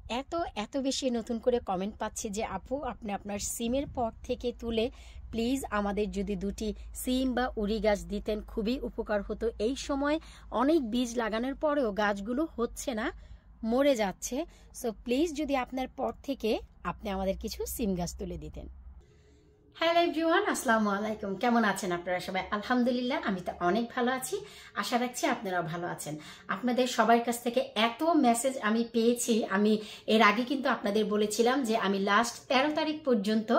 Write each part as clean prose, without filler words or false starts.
এত এত বেশি নতুন করে কমেন্ট পাচ্ছি যে আপু আপনি আপনার সিমের পট থেকে তুলে প্লিজ আমাদের যদি দুটি সিম বা উড়ি গাছ দিতেন খুবই উপকার হতো। এই সময় অনেক বীজ লাগানোর পরেও গাছগুলো হচ্ছে না, মরে যাচ্ছে। সো প্লিজ যদি আপনার পট থেকে আপনি আমাদের কিছু সিম গাছ তুলে দিতেন। হ্যালো এভরিওয়ান, আসসালামু আলাইকুম। কেমন আছেন আপনারা সবাই? আলহামদুলিল্লাহ, আমি তো অনেক ভালো আছি। আশা রাখছি আপনারাও ভালো আছেন। আপনাদের সবার কাছ থেকে এত মেসেজ আমি পেয়েছি। আমি এর আগে কিন্তু আপনাদের বলেছিলাম যে আমি লাস্ট 13 তারিখ পর্যন্ত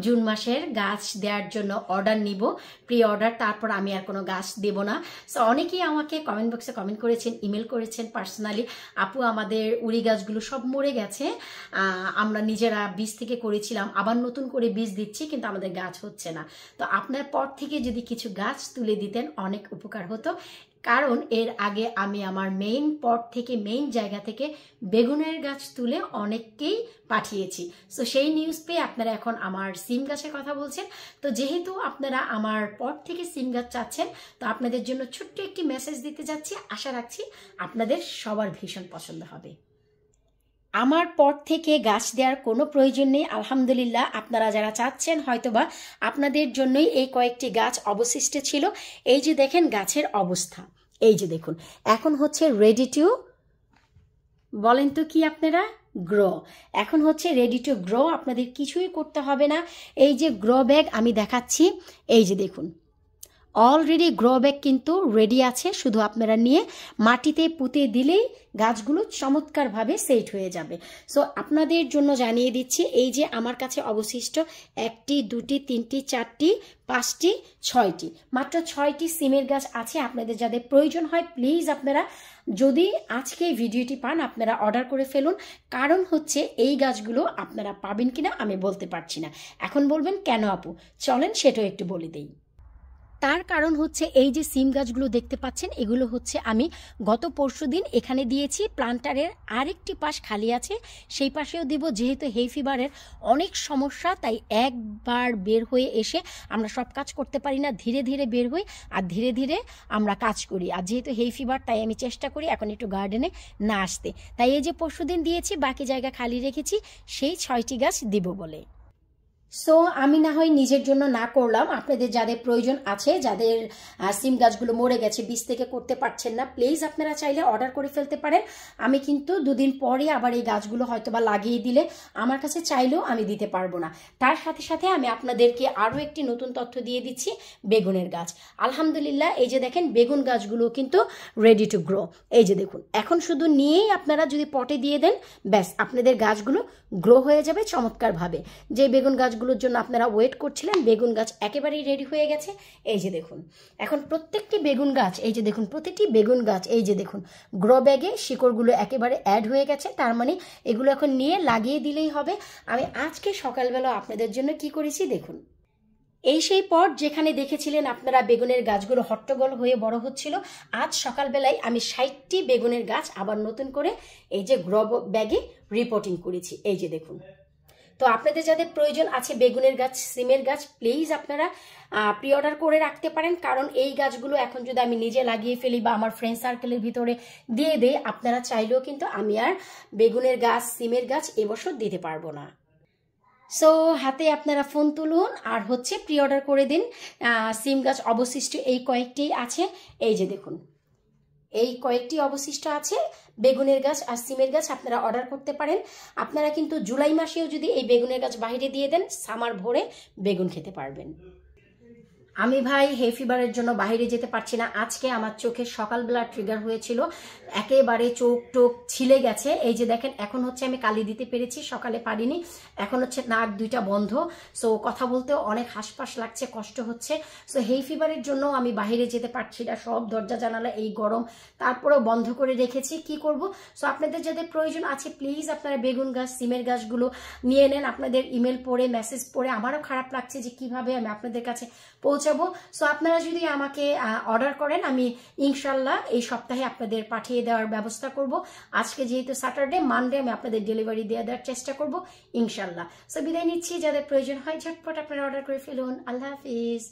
জুন মাসের গাছ দেওয়ার জন্য অর্ডার নিব, প্রি অর্ডার, তারপর আমি আর কোনো গাছ দেব না। সো অনেকেই আমাকে কমেন্ট বক্সে কমেন্ট করেছেন, ইমেল করেছেন পার্সোনালি, আপু আমাদের উড়ি গাছগুলো সব মরে গেছে, আমরা নিজেরা বীজ থেকে করেছিলাম, আবার নতুন করে বীজ দিচ্ছি কিন্তু আমাদের গাছ হচ্ছে না। তো আপনার পর থেকে যদি কিছু গাছ তুলে দিতেন অনেক উপকার হতো। কারণ এর আগে আমি আমার মেইন পট থেকে, মেইন জায়গা থেকে বেগুনের গাছ তুলে অনেককেই পাঠিয়েছি। সো সেই নিউজ পেয়ে আপনারা এখন আমার সিম গাছের কথা বলছেন। তো যেহেতু আপনারা আমার পট থেকে সিম গাছ চাচ্ছেন, তো আপনাদের জন্য ছোট্ট একটি মেসেজ দিতে যাচ্ছি। আশা রাখছি আপনাদের সবার ভীষণ পছন্দ হবে। আমার পট থেকে গাছ দেওয়ার কোনো প্রয়োজন নেই। আলহামদুলিল্লাহ, আপনারা যারা চাচ্ছেন হয়তোবা আপনাদের জন্যই এই কয়েকটি গাছ অবশিষ্ট ছিল। এই যে দেখেন গাছের অবস্থা, এই যে দেখুন এখন হচ্ছে রেডি টু, বলেন তো কি আপনারা, গ্রো। এখন হচ্ছে রেডি টু গ্রো, আপনাদের কিছুই করতে হবে না। এই যে গ্রো ব্যাগ আমি দেখাচ্ছি, এই যে দেখুন অলরেডি গ্রো ব্যাগ কিন্তু রেডি আছে, শুধু আপনারা নিয়ে মাটিতে পুঁতে দিলেই গাছগুলো চমৎকারভাবে সেট হয়ে যাবে। সো আপনাদের জন্য জানিয়ে দিচ্ছি, এই যে আমার কাছে অবশিষ্ট 1টি 2টি 3টি 4টি 5টি 6টি, মাত্র 6টি সিমের গাছ আছে। আপনাদের যাদের প্রয়োজন হয় প্লিজ আপনারা যদি আজকে ভিডিওটি পান আপনারা অর্ডার করে ফেলুন। কারণ হচ্ছে এই গাছগুলো আপনারা পাবেন কিনা আমি বলতে পারছি না। এখন বলবেন কেন আপু, চলেন সেটাও একটু বলে দেই। তার কারণ হচ্ছে এই যে সিম গাছগুলো দেখতে পাচ্ছেন, এগুলো হচ্ছে আমি গত পরশুদিন এখানে দিয়েছি। প্লান্টারের আরেকটি পাশ খালি আছে, সেই পাশেও দিব। যেহেতু হেই ফিভারের অনেক সমস্যা, তাই একবার বের হয়ে এসে আমরা সব কাজ করতে পারি না, ধীরে ধীরে বের হই আর ধীরে ধীরে আমরা কাজ করি। আর যেহেতু হেই ফিভার, তাই আমি চেষ্টা করি এখন একটু গার্ডেনে না আসতে। তাই এই যে পরশুদিন দিয়েছি, বাকি জায়গা খালি রেখেছি সেই 6টি গাছ দিব বলে। সো আমি না হয় নিজের জন্য না করলাম, আপনাদের যাদের প্রয়োজন আছে, যাদের সিম গাছগুলো মরে গেছে, বীজ থেকে করতে পারছেন না, প্লিজ আপনারা চাইলে অর্ডার করে ফেলতে পারেন। আমি কিন্তু 2 দিন পরে আবার এই গাছগুলো হয়তোবা লাগিয়ে দিলে আমার কাছে চাইলেও আমি দিতে পারবো না। তার সাথে সাথে আমি আপনাদেরকে আরও একটি নতুন তথ্য দিয়ে দিচ্ছি, বেগুনের গাছ। আলহামদুলিল্লাহ, এই যে দেখেন বেগুন গাছগুলো কিন্তু রেডি টু গ্রো। এই যে দেখুন, এখন শুধু নিয়েই আপনারা যদি পটে দিয়ে দেন, ব্যাস আপনাদের গাছগুলো গ্রো হয়ে যাবে চমৎকারভাবে। যে বেগুন গাছগুলোর জন্য আপনারা ওয়েট করছিলেন, বেগুন গাছ একেবারেই রেডি হয়ে গেছে। এই যে দেখুন এখন প্রত্যেকটি বেগুন গাছ, এই যে দেখুন প্রতিটি বেগুন গাছ, এই যে দেখুন গ্রো ব্যাগে শিকড়গুলো একেবারে অ্যাড হয়ে গেছে। তার মানে এগুলো এখন নিয়ে লাগিয়ে দিলেই হবে। আমি আজকে সকালবেলা আপনাদের জন্য কি করেছি দেখুন। এই সেই পট যেখানে দেখেছিলেন আপনারা বেগুনের গাছগুলো হট্টগোল হয়ে বড় হচ্ছিল, আজ সকালবেলায় আমি 60টি বেগুনের গাছ আবার নতুন করে এই যে গ্রো ব্যাগে রিপোর্টিং করেছি। এই যে দেখুন। তো আপনাদের যাদের প্রয়োজন আছে বেগুনের গাছ, সিমের গাছ, প্লিজ আপনারা প্রি অর্ডার করে রাখতে পারেন। কারণ এই গাছগুলো এখন যদি আমি নিজে লাগিয়ে ফেলি বা আমার ফ্রেন্ড সার্কেলের ভিতরে দিয়ে দেই, আপনারা চাইলেও কিন্তু আমি আর বেগুনের গাছ, সিমের গাছ এবছর দিতে পারবো না। সো হাতে আপনারা ফোন তুলুন আর হচ্ছে প্রি অর্ডার করে দিন। সিম গাছ অবশিষ্ট এই কয়েকটি আছে, এই যে দেখুন এই কয়েকটি অবশিষ্ট আছে। বেগুনের গাছ আর সিমের গাছ আপনারা অর্ডার করতে পারেন। আপনারা কিন্তু জুলাই মাসেও যদি এই বেগুনের গাছ বাইরে দিয়ে দেন, সামার ভরে বেগুন খেতে পারবেন। আমি ভাই হে ফিভারের জন্য বাইরে যেতে পারছি না। আজকে আমার চোখে সকালবেলা ট্রিগার হয়েছিল, একেবারে চোখ টোক ছিলে গেছে। এই যে দেখেন এখন হচ্ছে আমি কালি দিতে পেরেছি, সকালে পারিনি। এখন হচ্ছে নাক দুইটা বন্ধ, সো কথা বলতেও অনেক হাঁসফাঁস লাগছে, কষ্ট হচ্ছে। সো হেই ফিভারের জন্য আমি বাইরে যেতে পারছি না, সব দরজা জানালা এই গরম, তারপরেও বন্ধ করে রেখেছি, কি করব। সো আপনাদের যাদের প্রয়োজন আছে প্লিজ আপনারা বেগুন গাছ, সিমের গাছগুলো নিয়ে নেন। আপনাদের ইমেল পড়ে, মেসেজ পড়ে আমারও খারাপ লাগছে যে কিভাবে আমি আপনাদের কাছে পৌঁছাবো। সো আপনারা যদি আমাকে অর্ডার করেন, আমি ইনশাল্লাহ এই সপ্তাহে আপনাদের পাঠিয়ে দেওয়ার ব্যবস্থা করব। আজকে যেহেতু স্যাটারডে, মানডে আমি আপনাদের ডেলিভারি দেওয়ার চেষ্টা করব ইনশাল্লাহ। সো বিদায় নিচ্ছি, যাদের প্রয়োজন হয় ঝটপট আপনারা অর্ডার করে ফেলুন। আল্লাহ হাফিজ।